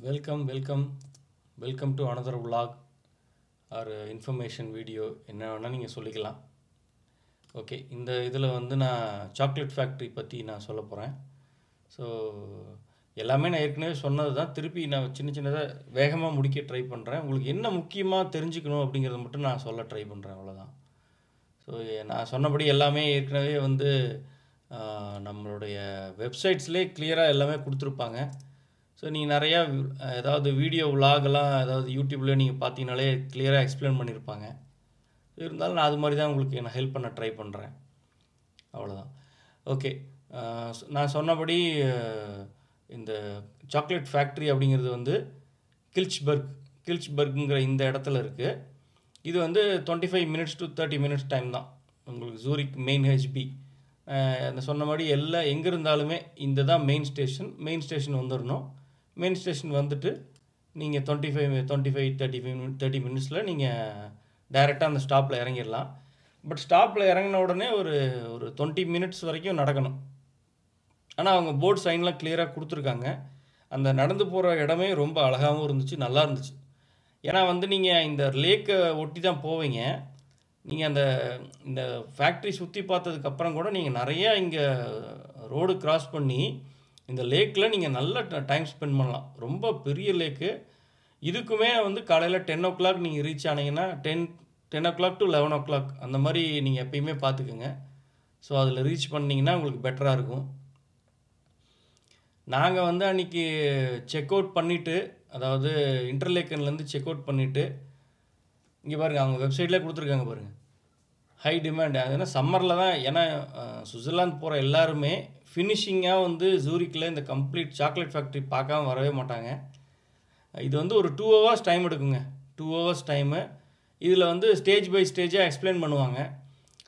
Welcome to another vlog or information video. என்ன வேணால் நீங்கள் சொல்லிக்கலாம். ஓகே, இந்த இதில் வந்து நான் சாக்லேட் ஃபேக்ட்ரி பற்றி நான் சொல்ல போகிறேன். ஸோ எல்லாமே நான் ஏற்கனவே சொன்னது தான், திருப்பி நான் சின்னதாக வேகமாக முடிக்க ட்ரை பண்ணுறேன். உங்களுக்கு என்ன முக்கியமாக தெரிஞ்சுக்கணும் அப்படிங்கிறத மட்டும் நான் சொல்ல ட்ரை பண்ணுறேன், அவ்வளோதான். ஸோ நான் சொன்னபடி எல்லாமே ஏற்கனவே வந்து நம்மளுடைய வெப்சைட்ஸ்லேயே கிளியராக எல்லாமே கொடுத்துருப்பாங்க. ஸோ நீங்கள் நிறையா ஏதாவது வீடியோ விலாகெல்லாம் ஏதாவது யூடியூப்பில் நீங்கள் பார்த்தீங்கனாலே கிளியராக எக்ஸ்பிளைன் பண்ணியிருப்பாங்க. இருந்தாலும் நான் அது மாதிரி தான் உங்களுக்கு நான் ஹெல்ப் பண்ண ட்ரை பண்ணுறேன், அவ்வளோதான். ஓகே, நான் சொன்னபடி இந்த சாக்லேட் ஃபேக்ட்ரி அப்படிங்கிறது வந்து கில்ச்பர்க்குங்கிற இந்த இடத்துல இருக்குது. இது வந்து 25 minutes to 30 minutes டைம் தான் உங்களுக்கு. ஜூரிக் மெயின் ஹெச்பி அந்த சொன்ன மாதிரி எல்லாம் எங்கே இருந்தாலுமே இந்த தான் மெயின் ஸ்டேஷன் வந்துடணும். மெயின் ஸ்டேஷன் வந்துட்டு நீங்கள் 30 மினிட்ஸில் நீங்கள் டைரெக்டாக அந்த ஸ்டாப்பில் இறங்கிடலாம். பட் ஸ்டாப்பில் இறங்கின உடனே ஒரு 20 minutes வரைக்கும் நடக்கணும். ஆனால் அவங்க போர்டு சைன்லாம் கிளியராக கொடுத்துருக்காங்க. அந்த நடந்து போகிற இடமே ரொம்ப அழகாகவும் இருந்துச்சு, நல்லா இருந்துச்சு. ஏன்னா வந்து நீங்கள் இந்த லேக்கை ஒட்டி தான் போவீங்க. நீங்கள் இந்த ஃபேக்ட்ரி சுற்றி பார்த்ததுக்கப்புறம் கூட நீங்கள் நிறையா இங்கே ரோடு கிராஸ் பண்ணி இந்த லேக்கில் நீங்கள் நல்ல டைம் ஸ்பெண்ட் பண்ணலாம். ரொம்ப பெரிய லேக்கு. இதுக்குமே வந்து காலையில் 10 o'clock நீங்கள் ரீச் ஆனீங்கன்னா 10 o'clock to 11 o'clock அந்த மாதிரி நீங்கள் எப்பயுமே பார்த்துக்குங்க. ஸோ அதில் ரீச் பண்ணிங்கன்னா உங்களுக்கு பெட்டராக இருக்கும். நாங்கள் வந்து அன்றைக்கி செக் அவுட் பண்ணிவிட்டு, அதாவது இன்டர்லேக்கன்லேருந்து செக் அவுட் பண்ணிவிட்டு, இங்கே பாருங்கள் அவங்க வெப்சைட்லேயே கொடுத்துருக்காங்க பாருங்கள், ஹை டிமாண்ட். அதுனா சம்மரில் தான். ஏன்னா சுவிட்சர்லாந்து போகிற எல்லாருமே ஃபினிஷிங்காக வந்து ஜூரிக்கில் இந்த கம்ப்ளீட் சாக்லேட் ஃபேக்ட்ரி பார்க்காம வரவே மாட்டாங்க. இது வந்து ஒரு 2 hours டைம் எடுக்குங்க. 2 hours time. இதில் வந்து ஸ்டேஜ் பை ஸ்டேஜாக எக்ஸ்பிளைன் பண்ணுவாங்க.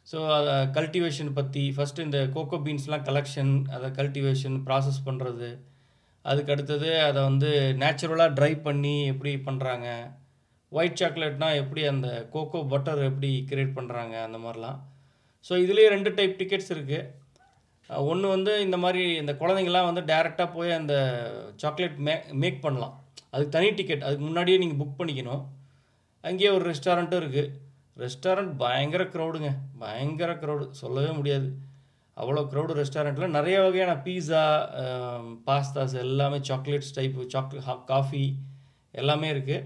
ஸோ அதை கல்டிவேஷன் பற்றி ஃபஸ்ட்டு இந்த கோகோ பீன்ஸ்லாம் கலெக்ஷன், அதை கல்டிவேஷன் ப்ராசஸ் பண்ணுறது, அதுக்கு அடுத்தது அதை வந்து நேச்சுரலாக ட்ரை பண்ணி எப்படி பண்ணுறாங்க, ஒயிட் சாக்லேட்னால் எப்படி அந்த கோகோ பட்டர் எப்படி கிரியேட் பண்ணுறாங்க, அந்த மாதிரிலாம். ஸோ இதுலேயே 2 டைப் டிக்கெட்ஸ் இருக்குது. ஒன்று வந்து இந்த மாதிரி இந்த குழந்தைங்கள்லாம் வந்து டேரெக்டாக போய் அந்த சாக்லேட் மேக் பண்ணலாம். அதுக்கு தனி டிக்கெட், அதுக்கு முன்னாடியே நீங்கள் புக் பண்ணிக்கணும். அங்கேயே ஒரு ரெஸ்டாரண்ட்டும் இருக்குது. ரெஸ்டாரண்ட் பயங்கர க்ரௌடுங்க, பயங்கர க்ரௌடு, சொல்லவே முடியாது. அவ்வளோ க்ரௌடு ரெஸ்டாரண்ட்டில். நிறைய வகையான பீஸா, பாஸ்தாஸ் எல்லாமே சாக்லேட்ஸ் டைப்பு, காஃபி எல்லாமே இருக்குது.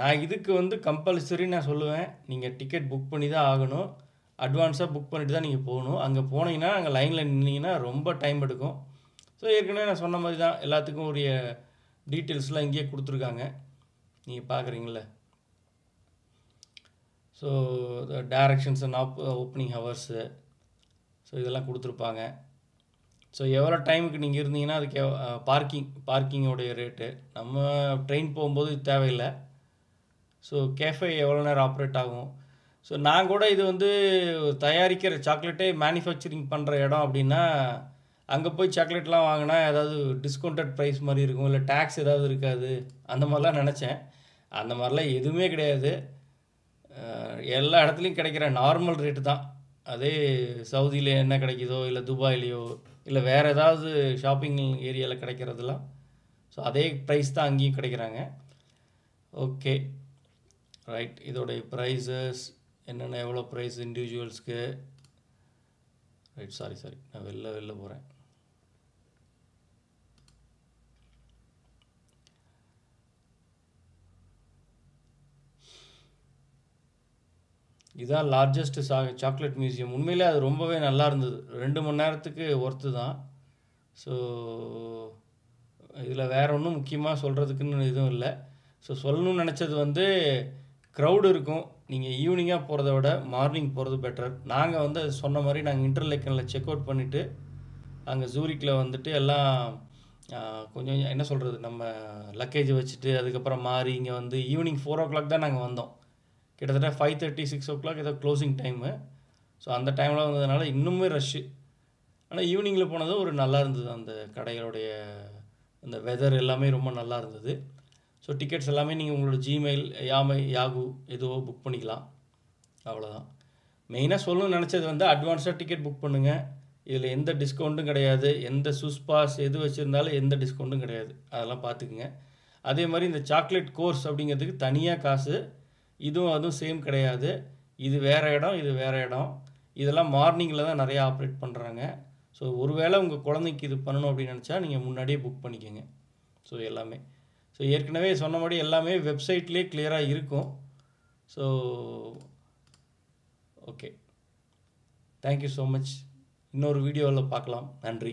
நான் இதுக்கு வந்து கம்பல்சரி நான் சொல்லுவேன், நீங்கள் டிக்கெட் புக் பண்ணி தான் ஆகணும். அட்வான்ஸாக புக் பண்ணிட்டு தான் நீங்கள் போகணும். அங்கே போனீங்கன்னா அங்கே லைனில் நின்னீங்கன்னா ரொம்ப டைம் எடுக்கும். ஸோ ஏற்கனவே நான் சொன்ன மாதிரி தான், எல்லாத்துக்கும் உரிய டீட்டெயில்ஸ்லாம் இங்கேயே கொடுத்துருக்காங்க, நீங்கள் பார்க்குறீங்கள. So directions and opening hours, so இதெல்லாம் கொடுத்துருப்பாங்க. ஸோ எவ்வளோ டைமுக்கு நீங்கள் இருந்தீங்கன்னா அதுக்கு பார்க்கிங்கோடைய ரேட்டு. நம்ம ட்ரெயின் போகும்போது இது தேவையில்லை. ஸோ கேஃபே எவ்வளோ நேரம் ஆப்ரேட் ஆகும். ஸோ நான் கூட இது வந்து தயாரிக்கிற சாக்லேட்டே மேனுஃபேக்சரிங் பண்ணுற இடம் அப்படின்னா அங்கே போய் சாக்லேட்லாம் வாங்கினா ஏதாவது டிஸ்கவுண்டட் ப்ரைஸ் மாதிரி இருக்கும், இல்லை டேக்ஸ் ஏதாவது இருக்காது, அந்த மாதிரிலாம் நினச்சேன். அந்த மாதிரிலாம் எதுவுமே கிடையாது. எல்லா இடத்துலையும் கிடைக்கிற நார்மல் ரேட்டு தான். அதே சவுதியில் என்ன கிடைக்குதோ, இல்லை துபாயிலையோ, இல்லை வேறு ஏதாவது ஷாப்பிங் ஏரியாவில் கிடைக்கிறதுலாம், ஸோ அதே ப்ரைஸ் தான் அங்கேயும் கிடைக்கிறாங்க. Okay right. இதோடைய ப்ரைஸஸ் என்னென்ன, எவ்வளோ ப்ரைஸ் இண்டிவிஜுவல்ஸ்க்கு. ரைட், சாரி நான் வெளில போகிறேன். இதுதான் லார்ஜஸ்ட் சாக்லேட் மியூசியம். உண்மையிலே அது ரொம்பவே நல்லா இருந்தது. 2 மணி நேரத்துக்கு ஒர்த்து தான். ஸோ இதில் வேறு ஒன்றும் முக்கியமாக சொல்கிறதுக்குன்னு எதுவும் இல்லை. ஸோ சொல்லணும்னு நினச்சது வந்து க்ரௌடு இருக்கும். நீங்கள் ஈவினிங்காக போகிறத விட மார்னிங் போகிறது பெட்டர். நாங்கள் வந்து சொன்ன மாதிரி நாங்கள் இன்டர்லேக்கனில் செக் அவுட் பண்ணிவிட்டு அங்கே ஜூரிக்கில் வந்துட்டு எல்லாம் கொஞ்சம் என்ன சொல்கிறது, நம்ம லக்கேஜ் வச்சுட்டு அதுக்கப்புறம் மாறி இங்கே வந்து ஈவினிங் 4 o'clock தான் நாங்கள் வந்தோம். கிட்டத்தட்ட 5:30 6 o'clock ஏதோ க்ளோசிங் டைமு. ஸோ அந்த டைமில் வந்ததுனால இன்னுமே ரஷ்ஷு. ஆனால் ஈவினிங்கில் போனது ஒரு நல்லா இருந்தது. அந்த கடைகளுடைய அந்த வெதர் எல்லாமே ரொம்ப நல்லா இருந்தது. ஸோ டிக்கெட்ஸ் எல்லாமே நீங்கள் உங்களோட ஜிமெயில், யாகு எதுவோ புக் பண்ணிக்கலாம், அவ்வளோதான். மெயினாக சொல்லணும்னு நினச்சது வந்து அட்வான்ஸாக டிக்கெட் புக் பண்ணுங்கள். இதில் எந்த டிஸ்கவுண்ட்டும் கிடையாது. எந்த சுஸ் பாஸ் எது வச்சுருந்தாலும் எந்த டிஸ்கவுண்ட்டும் கிடையாது. அதெல்லாம் பார்த்துக்குங்க. அதே மாதிரி இந்த சாக்லேட் கோர்ஸ் அப்படிங்கிறதுக்கு தனியாக காசு. அதுவும் சேம் கிடையாது. இது வேறு இடம், இது வேறு இடம். இதெல்லாம் மார்னிங்கில் தான் நிறையா ஆப்ரேட் பண்ணுறாங்க. ஸோ ஒருவேளை உங்கள் குழந்தைக்கு இது பண்ணணும் அப்படின்னு நினச்சா நீங்கள் முன்னாடியே புக் பண்ணிக்கோங்க. ஸோ எல்லாமே ஏற்கனவே சொன்ன மாதிரி எல்லாமே வெப்சைட்லேயே கிளியராக இருக்கும். So okay, thank you so much. இன்னொரு வீடியோவில் பார்க்கலாம். நன்றி.